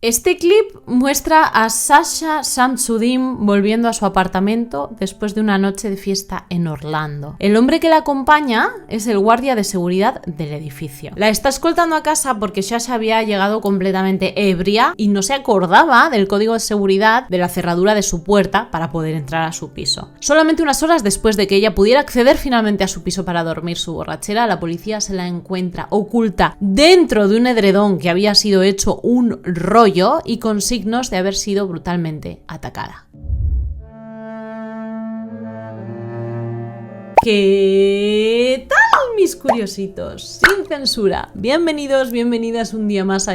Este clip muestra a Sasha Shamsuddin volviendo a su apartamento después de una noche de fiesta en Orlando. El hombre que la acompaña es el guardia de seguridad del edificio. La está escoltando a casa porque Sasha había llegado completamente ebria y no se acordaba del código de seguridad de la cerradura de su puerta para poder entrar a su piso. Solamente unas horas después de que ella pudiera acceder finalmente a su piso para dormir su borrachera, la policía se la encuentra oculta dentro de un edredón que había sido hecho un rollo y con signos de haber sido brutalmente atacada. ¿Qué tal, mis curiositos? Sin censura. Bienvenidos, bienvenidas un día más a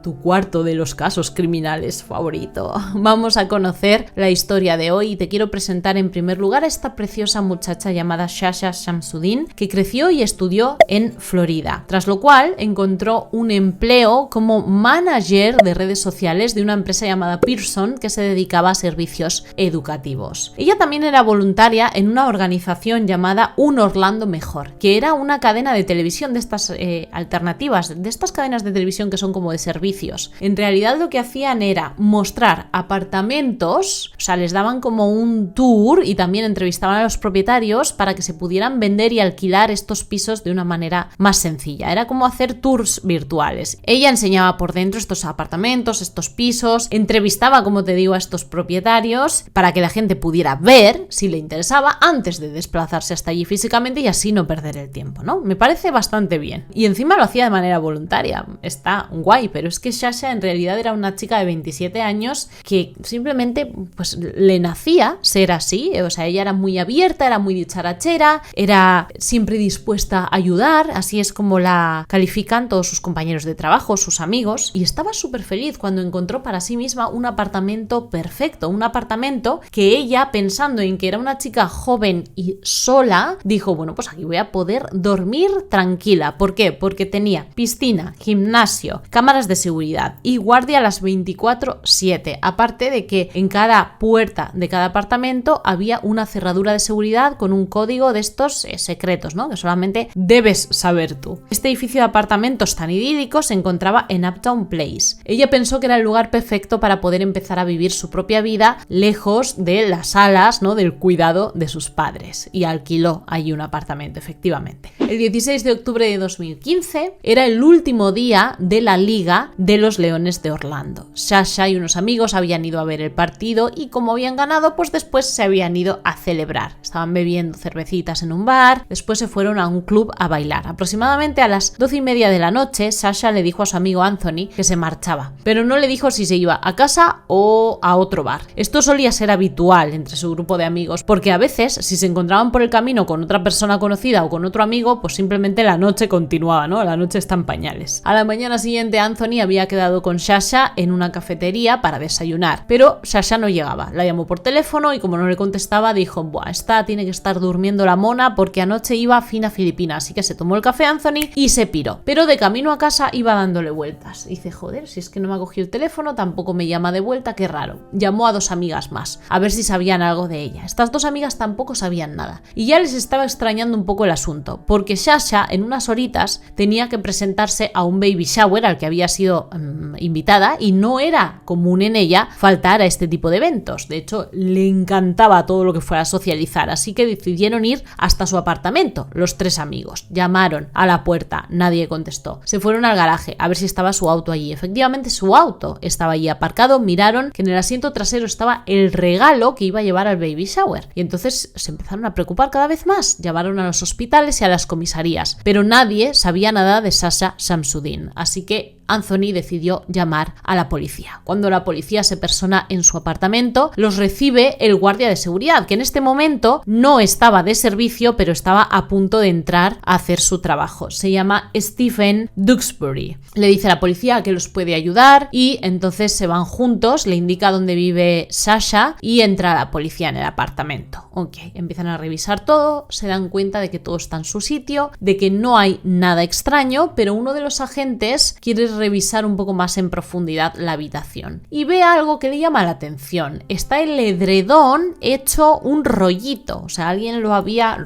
tu cuarto de los casos criminales favorito. Vamos a conocer la historia de hoy y te quiero presentar en primer lugar a esta preciosa muchacha llamada Sasha Shamsuddin, que creció y estudió en Florida, tras lo cual encontró un empleo como manager de redes sociales de una empresa llamada Pearson que se dedicaba a servicios educativos. Ella también era voluntaria en una organización llamada Un Orlando Mejor, que era una cadena de televisión de estas alternativas, de estas cadenas de televisión que son como de servicios. En realidad lo que hacían era mostrar apartamentos, o sea, les daban como un tour y también entrevistaban a los propietarios para que se pudieran vender y alquilar estos pisos de una manera más sencilla. Era como hacer tours virtuales. Ella enseñaba por dentro estos apartamentos, estos pisos, entrevistaba, como te digo, a estos propietarios para que la gente pudiera ver si le interesaba antes de desplazarse hasta allí físicamente y así no perder el tiempo, ¿no? Me parece bastante bien. Y encima lo hacía de manera voluntaria. Está guay, pero es que Sasha en realidad era una chica de 27 años que simplemente pues le nacía ser así. O sea, ella era muy abierta, era muy dicharachera, era siempre dispuesta a ayudar, así es como la califican todos sus compañeros de trabajo, sus amigos, y estaba súper feliz cuando encontró para sí misma un apartamento perfecto, un apartamento que ella, pensando en que era una chica joven y sola, dijo, bueno, pues aquí voy a poder dormir tranquila. ¿Por qué? Porque tenía piscina, gimnasio, cámaras de seguridad y guardia a las 24/7. Aparte de que en cada puerta de cada apartamento había una cerradura de seguridad con un código de estos secretos, ¿no? Que solamente debes saber tú. Este edificio de apartamentos tan idílico se encontraba en Uptown Place. Ella pensó que era el lugar perfecto para poder empezar a vivir su propia vida lejos de las alas, ¿no? Del cuidado de sus padres. Y alquiló allí un apartamento, efectivamente. El 16 de octubre de 2015 era el último día de la Liga de los Leones de Orlando. Sasha y unos amigos habían ido a ver el partido y como habían ganado, pues después se habían ido a celebrar. Estaban bebiendo cervecitas en un bar, después se fueron a un club a bailar. Aproximadamente a las 12:30 de la noche, Sasha le dijo a su amigo Anthony que se marchaba, pero no le dijo si se iba a casa o a otro bar. Esto solía ser habitual entre su grupo de amigos, porque a veces, si se encontraban por el camino con otra persona conocida o con otro amigo, pues simplemente la noche continuaba, ¿no? La noche está en pañales. A la mañana siguiente, Anthony había quedado con Sasha en una cafetería para desayunar, pero Sasha no llegaba. La llamó por teléfono y como no le contestaba, dijo, buah, esta tiene que estar durmiendo la mona porque anoche iba fina filipina, así que se tomó el café Anthony y se piró. Pero de camino a casa iba dándole vueltas. Dice, joder, si es que no me ha cogido el teléfono, tampoco me llama de vuelta, qué raro. Llamó a 2 amigas más, a ver si sabían algo de ella. Estas 2 amigas tampoco sabían nada. Y ya les estaba extrañando un poco el asunto, porque Sasha en unas horitas tenía que presentarse a un baby shower al que había sido invitada y no era común en ella faltar a este tipo de eventos. De hecho, le encantaba todo lo que fuera a socializar, así que decidieron ir hasta su apartamento, los 3 amigos. Llamaron a la puerta, nadie contestó. Se fueron al garaje a ver si estaba su auto allí. Efectivamente, su auto estaba allí aparcado, miraron que en el asiento trasero estaba el regalo que iba a llevar al baby shower. Y entonces se empezaron a preocupar cada vez más. Llamaron a los hospitales y a las comisarías, pero nadie sabía nada de Sasha Shamsuddin, así que Anthony decidió llamar a la policía. Cuando la policía se persona en su apartamento, los recibe el guardia de seguridad, que en este momento no estaba de servicio, pero estaba a punto de entrar a hacer su trabajo. Se llama Stephen Duxbury. Le dice a la policía que los puede ayudar y entonces se van juntos, le indica dónde vive Sasha y entra la policía en el apartamento. Ok, empiezan a revisar todo, se dan cuenta de que todo está en su sitio, de que no hay nada extraño, pero uno de los agentes quiere revisar un poco más en profundidad la habitación y ve algo que le llama la atención. Está el edredón hecho un rollito, o sea, alguien lo había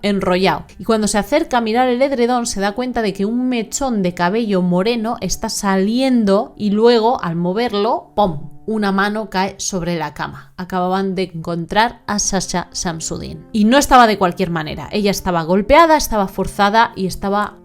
enrollado. Y cuando se acerca a mirar el edredón se da cuenta de que un mechón de cabello moreno está saliendo y luego al moverlo, ¡pum!, una mano cae sobre la cama. Acababan de encontrar a Sasha Shamsuddin. Y no estaba de cualquier manera. Ella estaba golpeada, estaba forzada y estaba...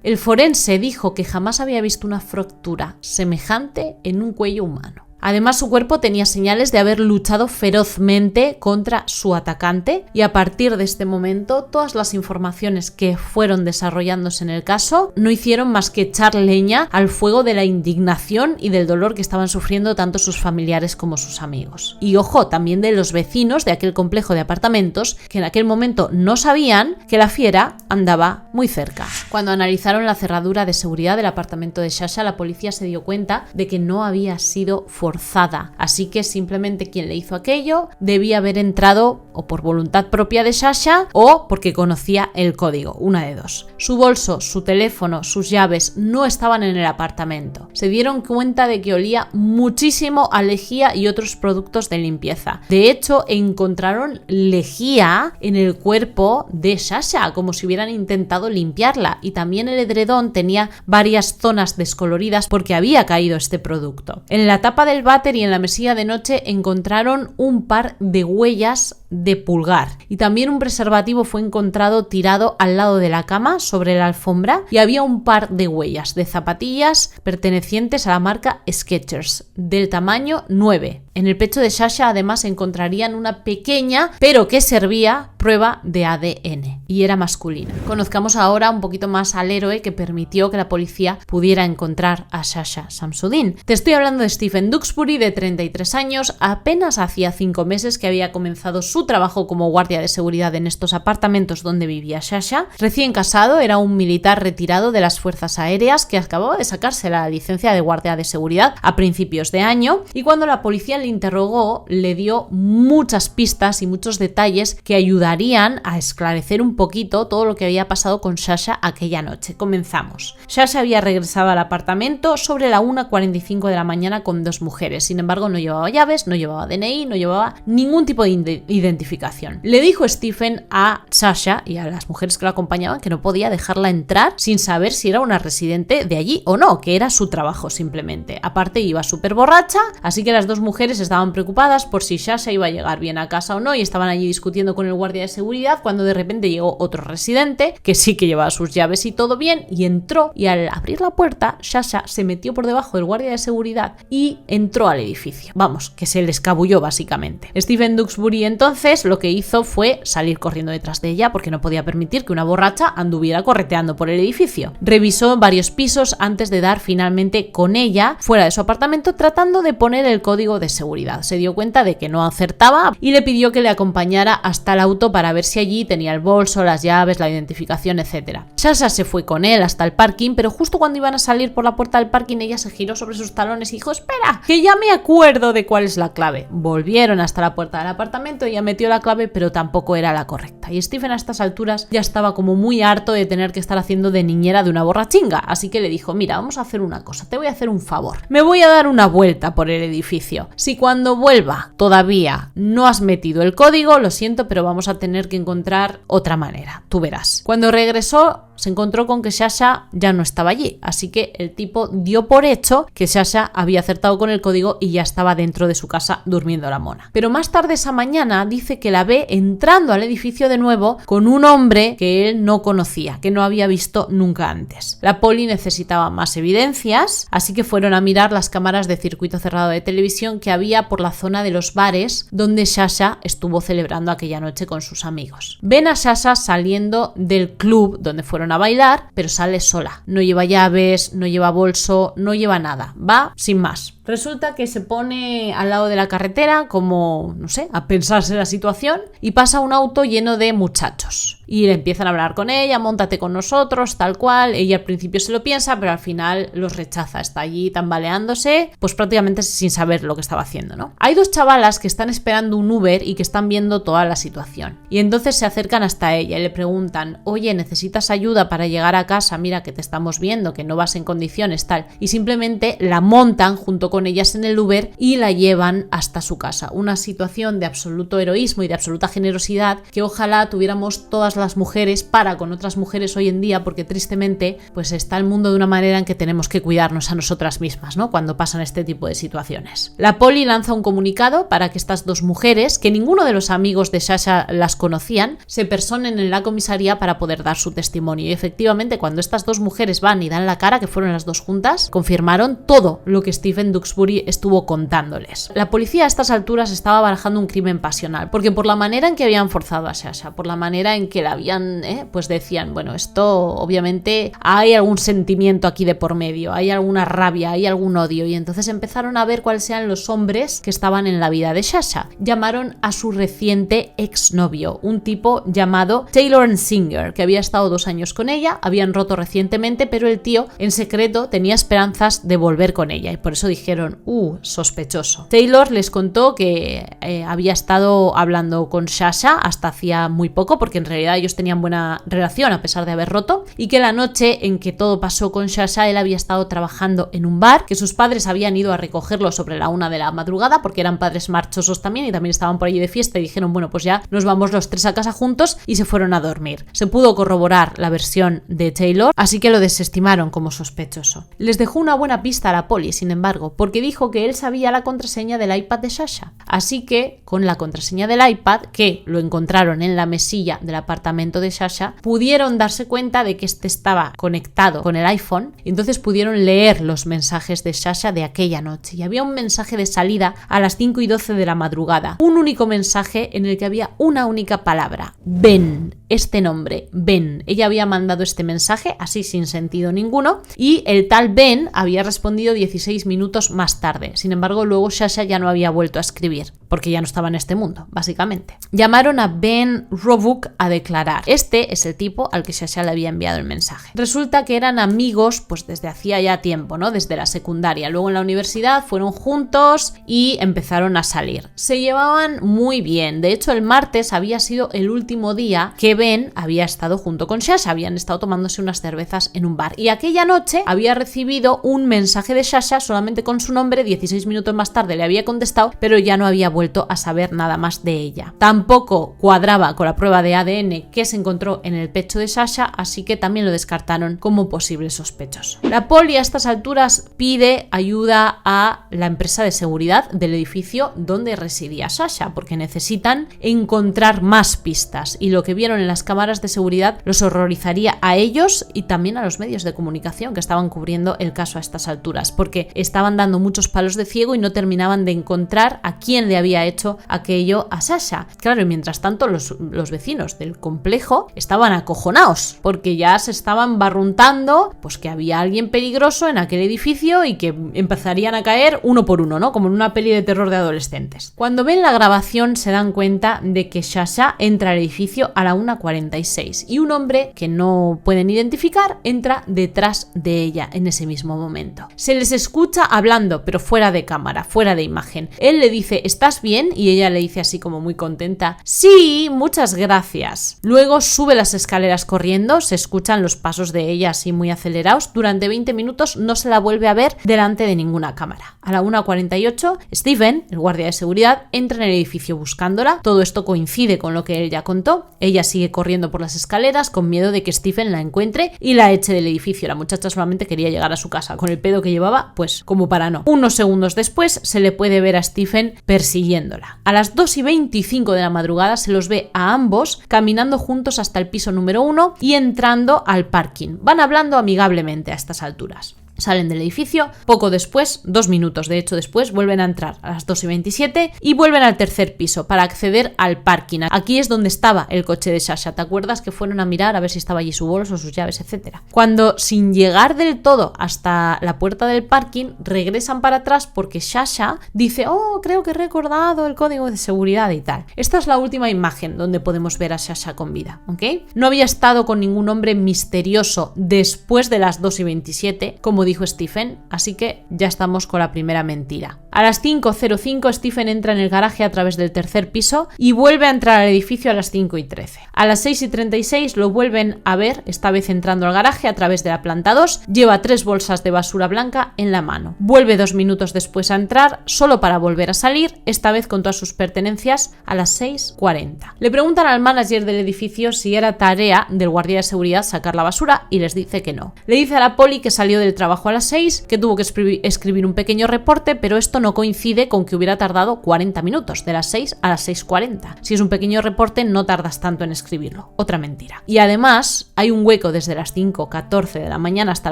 El forense dijo que jamás había visto una fractura semejante en un cuello humano. Además, su cuerpo tenía señales de haber luchado ferozmente contra su atacante y a partir de este momento todas las informaciones que fueron desarrollándose en el caso no hicieron más que echar leña al fuego de la indignación y del dolor que estaban sufriendo tanto sus familiares como sus amigos. Y ojo, también de los vecinos de aquel complejo de apartamentos que en aquel momento no sabían que la fiera andaba muy cerca. Cuando analizaron la cerradura de seguridad del apartamento de Sasha, la policía se dio cuenta de que no había sido forzada, así que simplemente quien le hizo aquello debía haber entrado o por voluntad propia de Sasha o porque conocía el código, una de dos. Su bolso, su teléfono, sus llaves no estaban en el apartamento. Se dieron cuenta de que olía muchísimo a lejía y otros productos de limpieza. De hecho, encontraron lejía en el cuerpo de Sasha, como si hubieran intentado limpiarla, y también el edredón tenía varias zonas descoloridas porque había caído este producto. En la tapa del váter y en la mesilla de noche encontraron un par de huellas de pulgar y también un preservativo fue encontrado tirado al lado de la cama sobre la alfombra y había un par de huellas de zapatillas pertenecientes a la marca Skechers del tamaño 9. En el pecho de Sasha además encontrarían una pequeña, pero que servía, prueba de ADN y era masculina. Conozcamos ahora un poquito más al héroe que permitió que la policía pudiera encontrar a Sasha Shamsuddin. Te estoy hablando de Stephen Duxbury, de 33 años, apenas hacía 5 meses que había comenzado su trabajo como guardia de seguridad en estos apartamentos donde vivía Sasha. Recién casado, era un militar retirado de las fuerzas aéreas que acababa de sacarse la licencia de guardia de seguridad a principios de año y cuando la policía le interrogó le dio muchas pistas y muchos detalles que ayudarían a esclarecer un poquito todo lo que había pasado con Sasha aquella noche. Comenzamos. Sasha había regresado al apartamento sobre la 1:45 de la mañana con 2 mujeres. Sin embargo, no llevaba llaves, no llevaba DNI, no llevaba ningún tipo de identificación. Le dijo Stephen a Sasha y a las mujeres que lo acompañaban que no podía dejarla entrar sin saber si era una residente de allí o no, que era su trabajo simplemente. Aparte, iba súper borracha, así que las 2 mujeres estaban preocupadas por si Sasha iba a llegar bien a casa o no y estaban allí discutiendo con el guardia de seguridad cuando de repente llegó otro residente que sí que llevaba sus llaves y todo bien y entró y al abrir la puerta Sasha se metió por debajo del guardia de seguridad y entró al edificio. Vamos, que se le escabulló básicamente. Stephen Duxbury entonces lo que hizo fue salir corriendo detrás de ella porque no podía permitir que una borracha anduviera correteando por el edificio. Revisó varios pisos antes de dar finalmente con ella fuera de su apartamento tratando de poner el código de seguridad. Se dio cuenta de que no acertaba y le pidió que le acompañara hasta el auto para ver si allí tenía el bolso, las llaves, la identificación, etc. Sasha se fue con él hasta el parking, pero justo cuando iban a salir por la puerta del parking ella se giró sobre sus talones y dijo: espera, que ya me acuerdo de cuál es la clave. Volvieron hasta la puerta del apartamento, ella metió la clave pero tampoco era la correcta y Stephen a estas alturas ya estaba como muy harto de tener que estar haciendo de niñera de una borrachinga, así que le dijo: mira, vamos a hacer una cosa, te voy a hacer un favor, me voy a dar una vuelta por el edificio, si cuando vuelva todavía no has metido el código, lo siento, pero vamos a tener que encontrar otra manera, tú verás. Cuando regresó se encontró con que Sasha ya no estaba allí, así que el tipo dio por hecho que Sasha había acertado con el código y ya estaba dentro de su casa durmiendo la mona. Pero más tarde esa mañana dice que la ve entrando al edificio de nuevo con un hombre que él no conocía, que no había visto nunca antes. La poli necesitaba más evidencias, así que fueron a mirar las cámaras de circuito cerrado de televisión que había por la zona de los bares donde Sasha estuvo celebrando aquella noche con sus amigos. Ven a Sasha saliendo del club donde fueron a bailar, pero sale sola. No lleva llaves, no lleva bolso, no lleva nada. Va sin más. Resulta que se pone al lado de la carretera como, no sé, a pensarse la situación y pasa un auto lleno de muchachos. Y le empiezan a hablar con ella, móntate con nosotros, tal cual. Ella al principio se lo piensa, pero al final los rechaza. Está allí tambaleándose, pues prácticamente sin saber lo que estaba haciendo, ¿no? Hay dos chavalas que están esperando un Uber y que están viendo toda la situación. Y entonces se acercan hasta ella y le preguntan, oye, ¿necesitas ayuda para llegar a casa? Mira que te estamos viendo, que no vas en condiciones, tal. Y simplemente la montan junto con ellas en el Uber y la llevan hasta su casa. Una situación de absoluto heroísmo y de absoluta generosidad que ojalá tuviéramos todas las mujeres para con otras mujeres hoy en día, porque tristemente pues está el mundo de una manera en que tenemos que cuidarnos a nosotras mismas, ¿no? Cuando pasan este tipo de situaciones. La poli lanza un comunicado para que estas dos mujeres, que ninguno de los amigos de Sasha las conocían, se personen en la comisaría para poder dar su testimonio. Y efectivamente, cuando estas dos mujeres van y dan la cara, que fueron las dos juntas, confirmaron todo lo que Stephen Duxbury estuvo contándoles. La policía a estas alturas estaba barajando un crimen pasional, porque por la manera en que habían forzado a Sasha, por la manera en que la habían, pues decían, bueno, esto obviamente hay algún sentimiento aquí de por medio, hay alguna rabia, hay algún odio, y entonces empezaron a ver cuáles eran los hombres que estaban en la vida de Sasha. Llamaron a su reciente exnovio, un tipo llamado Taylor Singer, que había estado 2 años con ella, habían roto recientemente, pero el tío en secreto tenía esperanzas de volver con ella, y por eso dijeron, sospechoso. Taylor les contó que había estado hablando con Sasha hasta hacía muy poco, porque en realidad ellos tenían buena relación a pesar de haber roto, y que la noche en que todo pasó con Sasha él había estado trabajando en un bar, que sus padres habían ido a recogerlo sobre la 1 de la madrugada porque eran padres marchosos también y también estaban por allí de fiesta, y dijeron, bueno, pues ya nos vamos los 3 a casa juntos, y se fueron a dormir. Se pudo corroborar la versión de Taylor, así que lo desestimaron como sospechoso. Les dejó una buena pista a la poli, sin embargo, porque dijo que él sabía la contraseña del iPad de Sasha, así que con la contraseña del iPad, que lo encontraron en la mesilla del apartamento de Sasha, pudieron darse cuenta de que este estaba conectado con el iPhone, y entonces pudieron leer los mensajes de Sasha de aquella noche. Y había un mensaje de salida a las 5:12 de la madrugada, un único mensaje en el que había una única palabra: Ben. Este nombre, Ben. Ella había mandado este mensaje así sin sentido ninguno, y el tal Ben había respondido 16 minutos más tarde. Sin embargo, luego Sasha ya no había vuelto a escribir, porque ya no estaba en este mundo, básicamente. Llamaron a Ben Roebuck a declarar. Este es el tipo al que Sasha le había enviado el mensaje. Resulta que eran amigos pues desde hacía ya tiempo, ¿no? Desde la secundaria. Luego en la universidad fueron juntos y empezaron a salir. Se llevaban muy bien. De hecho, el martes había sido el último día que Ben había estado junto con Sasha. Habían estado tomándose unas cervezas en un bar. Y aquella noche había recibido un mensaje de Sasha solamente con su nombre. 16 minutos más tarde le había contestado, pero ya no había vuelto a saber nada más de ella. Tampoco cuadraba con la prueba de ADN que se encontró en el pecho de Sasha, así que también lo descartaron como posible sospechoso. La poli a estas alturas pide ayuda a la empresa de seguridad del edificio donde residía Sasha, porque necesitan encontrar más pistas, y lo que vieron en las cámaras de seguridad los horrorizaría a ellos y también a los medios de comunicación que estaban cubriendo el caso a estas alturas, porque estaban dando muchos palos de ciego y no terminaban de encontrar a quién le había hecho aquello a Sasha. Claro, y mientras tanto los vecinos del complejo estaban acojonados, porque ya se estaban barruntando pues que había alguien peligroso en aquel edificio y que empezarían a caer uno por uno, ¿no? Como en una peli de terror de adolescentes. Cuando ven la grabación se dan cuenta de que Sasha entra al edificio a la 1:46 y un hombre que no pueden identificar entra detrás de ella en ese mismo momento. Se les escucha hablando, pero fuera de cámara, fuera de imagen. Él le dice, ¿estás bien? Y ella le dice así como muy contenta, sí, muchas gracias. Luego sube las escaleras corriendo, se escuchan los pasos de ella así muy acelerados. Durante 20 minutos no se la vuelve a ver delante de ninguna cámara. A la 1:48, Stephen, el guardia de seguridad, entra en el edificio buscándola. Todo esto coincide con lo que él ya contó. Ella sigue corriendo por las escaleras con miedo de que Stephen la encuentre y la eche del edificio. La muchacha solamente quería llegar a su casa. Con el pedo que llevaba, pues como para no. Unos segundos después se le puede ver a Stephen persiguiéndola. A las 2:25 de la madrugada se los ve a ambos caminando juntos hasta el piso número 1 y entrando al parking. Van hablando amigablemente a estas alturas. Salen del edificio, poco después, 2 minutos de hecho después, vuelven a entrar a las 2:27 y vuelven al tercer piso para acceder al parking. Aquí es donde estaba el coche de Sasha. ¿Te acuerdas que fueron a mirar a ver si estaba allí su bolso, sus llaves, etcétera? Cuando, sin llegar del todo hasta la puerta del parking, regresan para atrás porque Sasha dice: oh, creo que he recordado el código de seguridad y tal. Esta es la última imagen donde podemos ver a Sasha con vida, ¿ok? No había estado con ningún hombre misterioso después de las 2:27, como dijo Stephen, así que ya estamos con la primera mentira. A las 5:05 Stephen entra en el garaje a través del tercer piso y vuelve a entrar al edificio a las 5:13. A las 6:36 lo vuelven a ver, esta vez entrando al garaje a través de la planta 2, lleva 3 bolsas de basura blanca en la mano. Vuelve 2 minutos después a entrar, solo para volver a salir, esta vez con todas sus pertenencias, a las 6:40. Le preguntan al manager del edificio si era tarea del guardia de seguridad sacar la basura y les dice que no. Le dice a la poli que salió del trabajo a las 6, que tuvo que escribir un pequeño reporte, pero esto no coincide con que hubiera tardado 40 minutos, de las 6 a las 6:40. Si es un pequeño reporte, no tardas tanto en escribirlo. Otra mentira. Y además, hay un hueco desde las 5:14 de la mañana hasta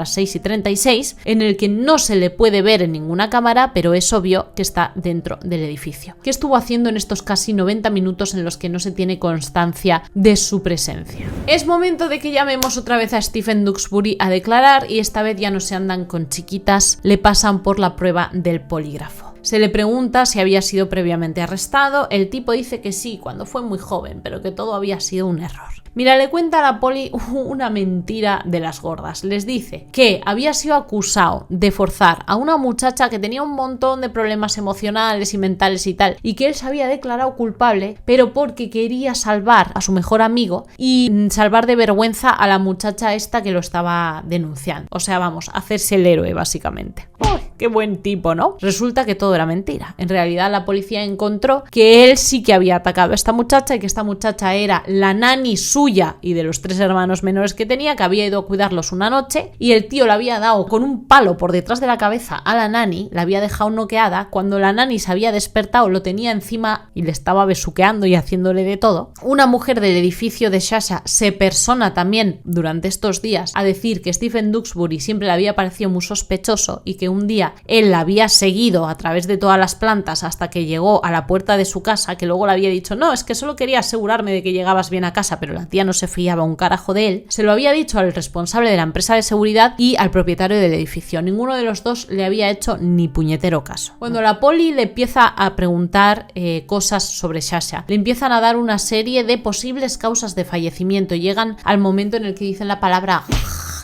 las 6:36 en el que no se le puede ver en ninguna cámara, pero es obvio que está dentro del edificio. ¿Qué estuvo haciendo en estos casi 90 minutos en los que no se tiene constancia de su presencia? Es momento de que llamemos otra vez a Stephen Duxbury a declarar y esta vez ya no se andan con chiquitas, le pasan por la prueba del polígrafo. Se le pregunta si había sido previamente arrestado, el tipo dice que sí, cuando fue muy joven, pero que todo había sido un error. Mira, le cuenta a la poli una mentira de las gordas. Les dice que había sido acusado de forzar a una muchacha que tenía un montón de problemas emocionales y mentales y tal, y que él se había declarado culpable, pero porque quería salvar a su mejor amigo y salvar de vergüenza a la muchacha esta que lo estaba denunciando. O sea, vamos, hacerse el héroe, básicamente. ¡Uy, qué buen tipo!, ¿no? Resulta que todo era mentira. En realidad, la policía encontró que él sí que había atacado a esta muchacha y que esta muchacha era la nani suya y de los 3 hermanos menores que tenía, que había ido a cuidarlos una noche, y el tío le había dado con un palo por detrás de la cabeza a la nani, la había dejado noqueada. Cuando la nani se había despertado, lo tenía encima y le estaba besuqueando y haciéndole de todo. Una mujer del edificio de Sasha se persona también durante estos días a decir que Stephen Duxbury siempre le había parecido muy sospechoso y que un día él la había seguido a través de todas las plantas hasta que llegó a la puerta de su casa, que luego le había dicho: no, es que solo quería asegurarme de que llegabas bien a casa, pero la tía no se fiaba un carajo de él. Se lo había dicho al responsable de la empresa de seguridad y al propietario del edificio. Ninguno de los dos le había hecho ni puñetero caso. Cuando la poli le empieza a preguntar cosas sobre Sasha, le empiezan a dar una serie de posibles causas de fallecimiento y llegan al momento en el que dicen la palabra.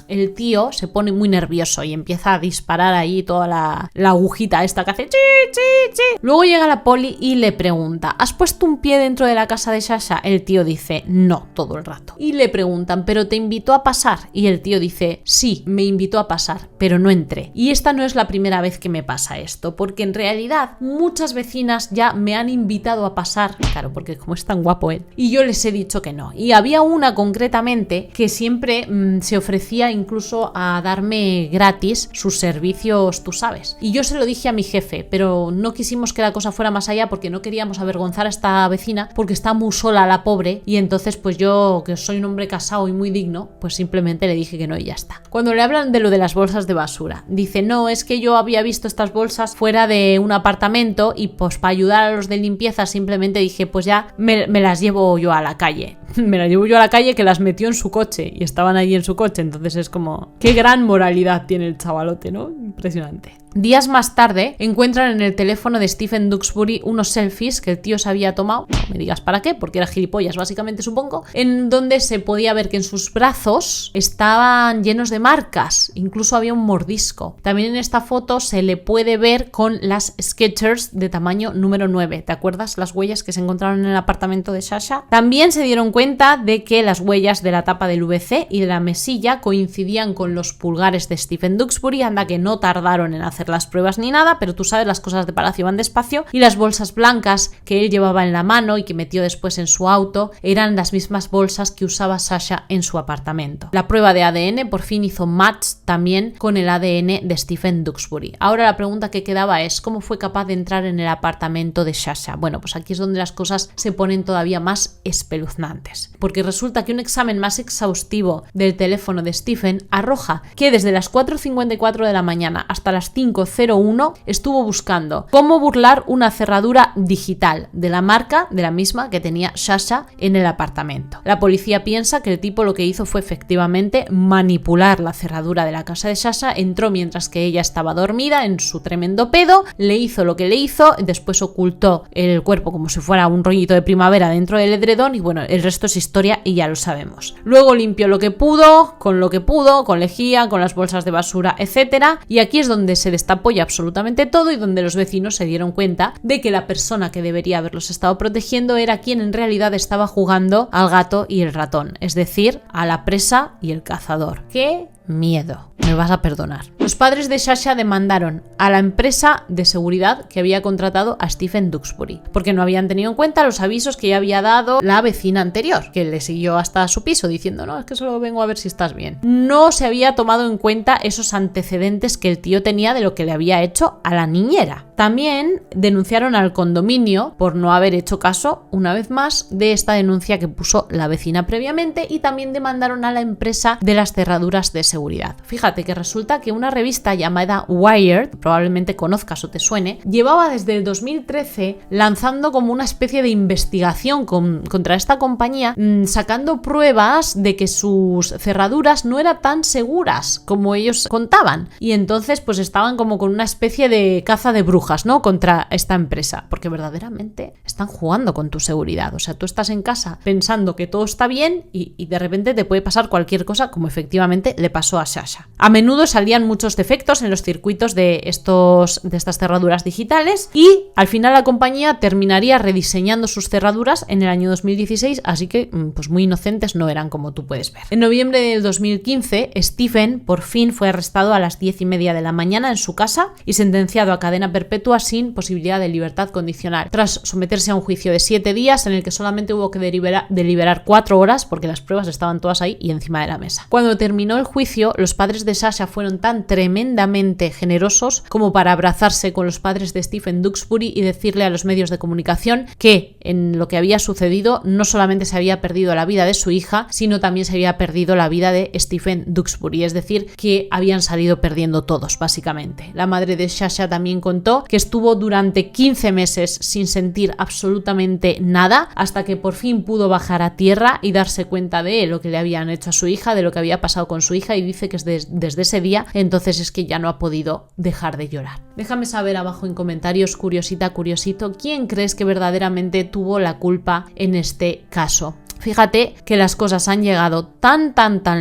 El tío se pone muy nervioso y empieza a disparar ahí toda la agujita esta que hace chi, chi, chi. Luego llega la poli y le pregunta: ¿has puesto un pie dentro de la casa de Sasha? El tío dice: no, todo el rato. Y le preguntan: ¿pero te invitó a pasar? Y el tío dice: sí, me invitó a pasar, pero no entré. Y esta no es la primera vez que me pasa esto, porque en realidad muchas vecinas ya me han invitado a pasar, claro, porque como es tan guapo él, y yo les he dicho que no. Y había una concretamente que siempre se ofrecía incluso a darme gratis sus servicios, tú sabes. Y yo se lo dije a mi jefe, pero no quisimos que la cosa fuera más allá porque no queríamos avergonzar a esta vecina porque está muy sola la pobre, y entonces pues yo, que soy un hombre casado y muy digno, pues simplemente le dije que no y ya está. Cuando le hablan de lo de las bolsas de basura, dice: no, es que yo había visto estas bolsas fuera de un apartamento y pues para ayudar a los de limpieza simplemente dije: pues ya me las llevo yo a la calle. Me las llevo yo a la calle, que las metió en su coche y estaban allí en su coche. Entonces es como, qué gran moralidad tiene el chavalote, ¿no? Impresionante. Días más tarde encuentran en el teléfono de Stephen Duxbury unos selfies que el tío se había tomado, no me digas para qué, porque era gilipollas básicamente, supongo, en donde se podía ver que en sus brazos estaban llenos de marcas, incluso había un mordisco. También en esta foto se le puede ver con las Skechers de tamaño número 9, ¿te acuerdas? Las huellas que se encontraron en el apartamento de Sasha. También se dieron cuenta de que las huellas de la tapa del VC y de la mesilla coincidían con los pulgares de Stephen Duxbury, anda que no tardaron en hacer las pruebas ni nada, pero tú sabes, las cosas de palacio van despacio, y las bolsas blancas que él llevaba en la mano y que metió después en su auto eran las mismas bolsas que usaba Sasha en su apartamento. La prueba de ADN por fin hizo match también con el ADN de Stephen Duxbury. Ahora la pregunta que quedaba es: ¿cómo fue capaz de entrar en el apartamento de Sasha? Bueno, pues aquí es donde las cosas se ponen todavía más espeluznantes, porque resulta que un examen más exhaustivo del teléfono de Stephen Stephen arroja que desde las 4:54 de la mañana hasta las 5:01 estuvo buscando cómo burlar una cerradura digital de la marca de la misma que tenía Sasha en el apartamento. La policía piensa que el tipo lo que hizo fue efectivamente manipular la cerradura de la casa de Sasha, entró mientras que ella estaba dormida en su tremendo pedo, le hizo lo que le hizo, después ocultó el cuerpo como si fuera un rollito de primavera dentro del edredón y bueno, el resto es historia y ya lo sabemos. Luego limpió lo que pudo, con lejía, con las bolsas de basura, etcétera, y aquí es donde se destapó ya absolutamente todo y donde los vecinos se dieron cuenta de que la persona que debería haberlos estado protegiendo era quien en realidad estaba jugando al gato y el ratón, es decir, a la presa y el cazador. ¡Qué miedo! Me vas a perdonar. Los padres de Sasha demandaron a la empresa de seguridad que había contratado a Stephen Duxbury, porque no habían tenido en cuenta los avisos que ya había dado la vecina anterior, que le siguió hasta su piso diciendo, no, es que solo vengo a ver si estás bien. No se había tomado en cuenta esos antecedentes que el tío tenía de lo que le había hecho a la niñera. También denunciaron al condominio por no haber hecho caso, una vez más, de esta denuncia que puso la vecina previamente, y también demandaron a la empresa de las cerraduras de seguridad. Fíjate que resulta que una revista llamada Wired, probablemente conozcas o te suene, llevaba desde el 2013 lanzando como una especie de investigación contra esta compañía, sacando pruebas de que sus cerraduras no eran tan seguras como ellos contaban. Y entonces pues estaban como con una especie de caza de brujas, ¿no? Contra esta empresa, porque verdaderamente están jugando con tu seguridad. O sea, tú estás en casa pensando que todo está bien y de repente te puede pasar cualquier cosa, como efectivamente le pasó a Sasha. A menudo salían muchos defectos en los circuitos de estas cerraduras digitales y al final la compañía terminaría rediseñando sus cerraduras en el año 2016, así que pues muy inocentes no eran, como tú puedes ver. En noviembre del 2015, Stephen por fin fue arrestado a las 10:30 de la mañana en su casa y sentenciado a cadena perpetua sin posibilidad de libertad condicional, tras someterse a un juicio de 7 días en el que solamente hubo que deliberar 4 horas porque las pruebas estaban todas ahí y encima de la mesa. Cuando terminó el juicio, los padres de Sasha fueron tan tremendamente generosos como para abrazarse con los padres de Stephen Duxbury y decirle a los medios de comunicación que en lo que había sucedido no solamente se había perdido la vida de su hija, sino también se había perdido la vida de Stephen Duxbury, es decir, que habían salido perdiendo todos, básicamente. La madre de Sasha también contó que estuvo durante 15 meses sin sentir absolutamente nada, hasta que por fin pudo bajar a tierra y darse cuenta de lo que le habían hecho a su hija, de lo que había pasado con su hija, y dice que desde ese día entonces es que ya no ha podido dejar de llorar. Déjame saber abajo en comentarios, curiosita, curiosito, quién crees que verdaderamente tuvo la culpa en este caso. Fíjate que las cosas han llegado tan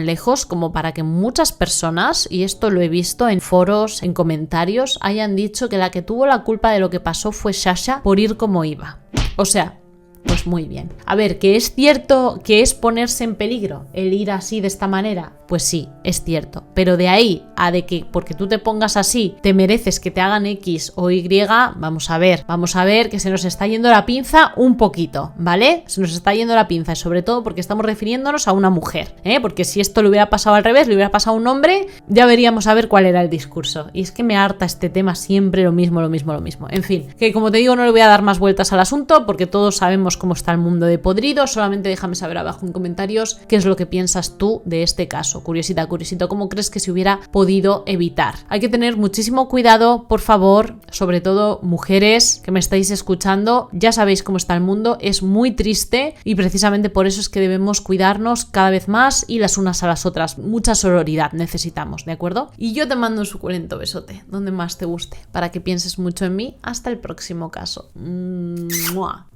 lejos como para que muchas personas, y esto lo he visto en foros, en comentarios, hayan dicho que la que tuvo la culpa de lo que pasó fue Sasha por ir como iba. O sea, pues muy bien. A ver, ¿que es cierto que es ponerse en peligro el ir así de esta manera? Pues sí, es cierto. Pero de ahí a de que porque tú te pongas así te mereces que te hagan X o Y, vamos a ver que se nos está yendo la pinza un poquito, ¿vale? Se nos está yendo la pinza, y sobre todo porque estamos refiriéndonos a una mujer, ¿eh? Porque si esto le hubiera pasado al revés, le hubiera pasado a un hombre, ya veríamos a ver cuál era el discurso. Y es que me harta este tema siempre lo mismo. En fin, que como te digo, no le voy a dar más vueltas al asunto porque todos sabemos cómo está el mundo de podrido. Solamente déjame saber abajo en comentarios qué es lo que piensas tú de este caso. Curiosito, ¿cómo crees que se hubiera podido evitar? Hay que tener muchísimo cuidado, por favor, sobre todo mujeres que me estáis escuchando. Ya sabéis cómo está el mundo, es muy triste y precisamente por eso es que debemos cuidarnos cada vez más y las unas a las otras. Mucha sororidad necesitamos, ¿de acuerdo? Y yo te mando un suculento besote, donde más te guste, para que pienses mucho en mí. Hasta el próximo caso. ¡Mua!